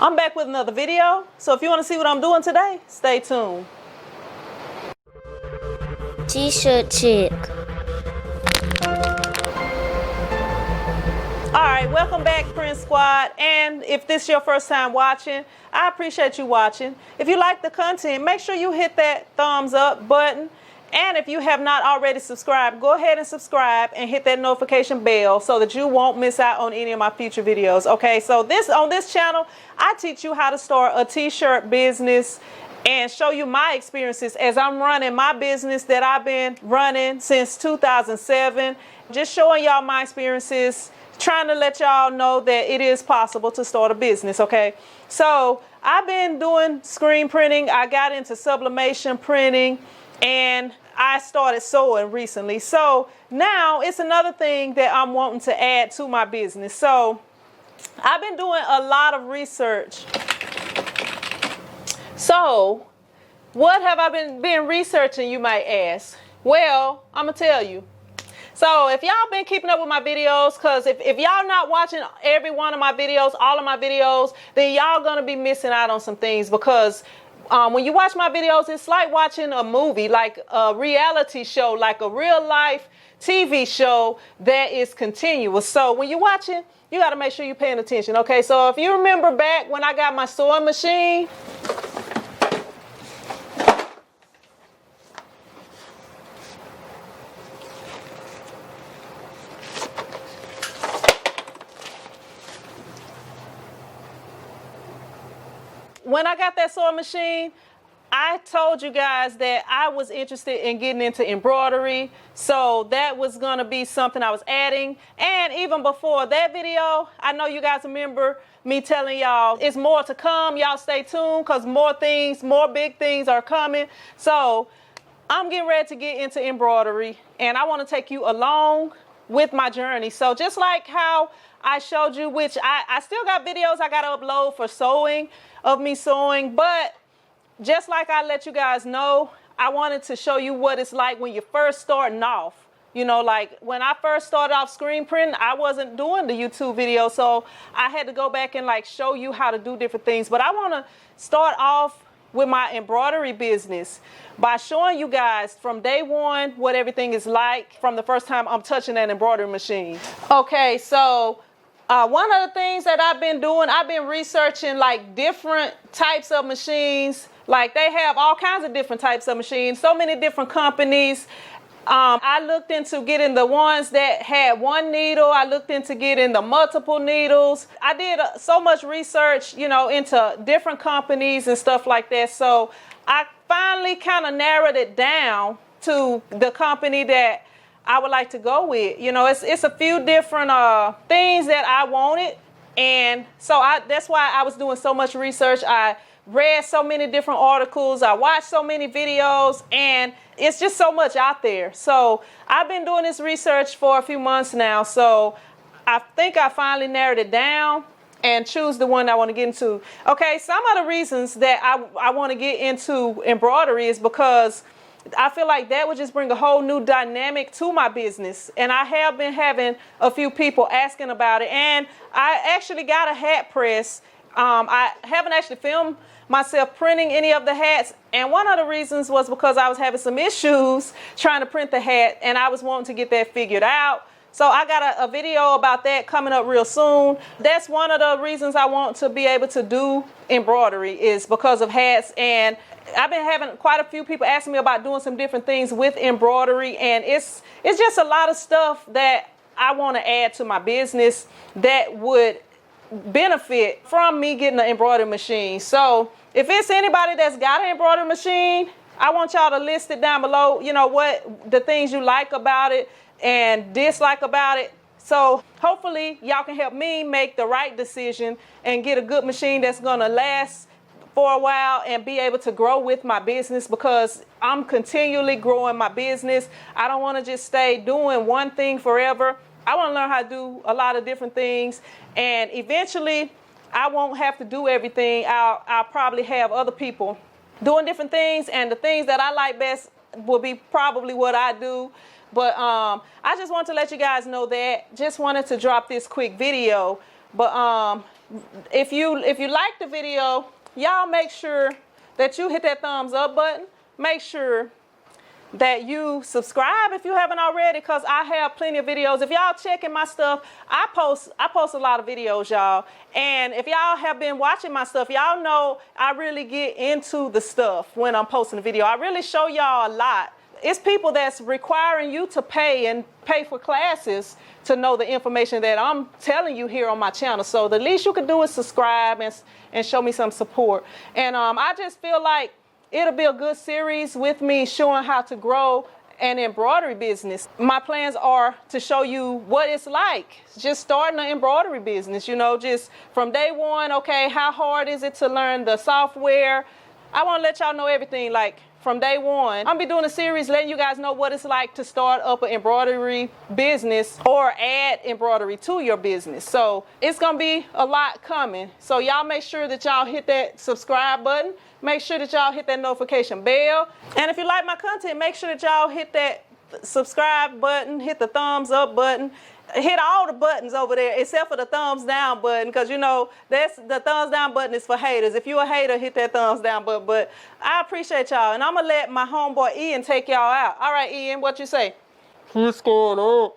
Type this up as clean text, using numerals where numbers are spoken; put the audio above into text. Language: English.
I'm back with another video, so if you want to see what I'm doing today, stay tuned. TshirtChick. Alright, welcome back, Prince Squad, and if this is your first time watching, I appreciate you watching. If you like the content, make sure you hit that thumbs up button, and if you have not already subscribed, go ahead and subscribe and hit that notification bell so that you won't miss out on any of my future videos. Okay, so on this channel, I teach you how to start a t-shirt business and show you my experiences as I'm running my business that I've been running since 2007. Just showing y'all my experiences, trying to let y'all know that it is possible to start a business, okay? So I've been doing screen printing. I got into sublimation printing, and I started sewing recently. So now it's another thing that I'm wanting to add to my business. So I've been doing a lot of research. So what have I been researching, you might ask? Well, I'm gonna tell you. So if y'all been keeping up with my videos, because if y'all not watching every one of my videos, all of my videos, then y'all gonna be missing out on some things, because when you watch my videos, it's like watching a movie, like a reality show, like a real life TV show that is continuous. So when you're watching, you got to make sure you're paying attention. Okay, so if you remember back when I got my sewing machine, when I got that sewing machine, I told you guys that I was interested in getting into embroidery. So that was going to be something I was adding. And even before that video, I know you guys remember me telling y'all it's more to come. Y'all stay tuned, because more big things are coming. So I'm getting ready to get into embroidery, and I want to take you along with my journey. So just like how I showed you, which I still got videos I got to upload for sewing, of me sewing, but just like I let you guys know, I wanted to show you what it's like when you're first starting off. You know, like when I first started off screen printing, I wasn't doing the YouTube video, so I had to go back and like show you how to do different things. But I want to start off with my embroidery business by showing you guys from day one what everything is like from the first time I'm touching that embroidery machine. Okay, so one of the things that I've been doing, I've been researching like different types of machines. Like they have all kinds of different types of machines, so many different companies. I looked into getting the ones that had one needle. I looked into getting the multiple needles. I did so much research, you know, into different companies and stuff like that. So I finally kind of narrowed it down to the company that I would like to go with. You know, it's a few different things that I wanted, and so that's why I was doing so much research. I read so many different articles, I watched so many videos, and it's just so much out there. So I've been doing this research for a few months now, so I think I finally narrowed it down and choose the one I want to get into. Okay, some of the reasons that I want to get into embroidery is because I feel like that would just bring a whole new dynamic to my business. And I have been having a few people asking about it. And I actually got a hat press. I haven't actually filmed myself printing any of the hats. And one of the reasons was because I was having some issues trying to print the hat, and I was wanting to get that figured out. So I got a video about that coming up real soon. That's one of the reasons I want to be able to do embroidery, is because of hats. And I've been having quite a few people asking me about doing some different things with embroidery, and it's just a lot of stuff that I want to add to my business that would benefit from me getting an embroidery machine. So if it's anybody that's got an embroidery machine, I want y'all to list it down below, you know, what the things you like about it and dislike about it. So hopefully y'all can help me make the right decision and get a good machine that's gonna last for a while and be able to grow with my business, because I'm continually growing my business. I don't want to just stay doing one thing forever. I want to learn how to do a lot of different things, and eventually I won't have to do everything. I'll probably have other people doing different things, and the things that I like best will be probably what I do. But I just want to let you guys know that. Just wanted to drop this quick video. But if you like the video, y'all make sure that you hit that thumbs up button. Make sure that you subscribe if you haven't already, because I have plenty of videos. If y'all checking my stuff, I post a lot of videos, y'all. And if y'all have been watching my stuff, y'all know I really get into the stuff when I'm posting a video. I really show y'all a lot. It's people that's requiring you to pay for classes to know the information that I'm telling you here on my channel. So the least you can do is subscribe and show me some support. And I just feel like it'll be a good series with me showing how to grow an embroidery business. My plans are to show you what it's like just starting an embroidery business, you know, just from day one. Okay, how hard is it to learn the software? I want to let y'all know everything, like from day one. I'm gonna be doing a series letting you guys know what it's like to start up an embroidery business or add embroidery to your business. So it's gonna be a lot coming. So y'all make sure that y'all hit that subscribe button. Make sure that y'all hit that notification bell. And if you like my content, make sure that y'all hit that subscribe button, hit the thumbs up button, hit all the buttons over there except for the thumbs down button, because you know that's the thumbs down button is for haters. If you a hater, hit that thumbs down button. But I appreciate y'all, and I'm gonna let my homeboy Ian take y'all out. All right, Ian, what you say? What's going on?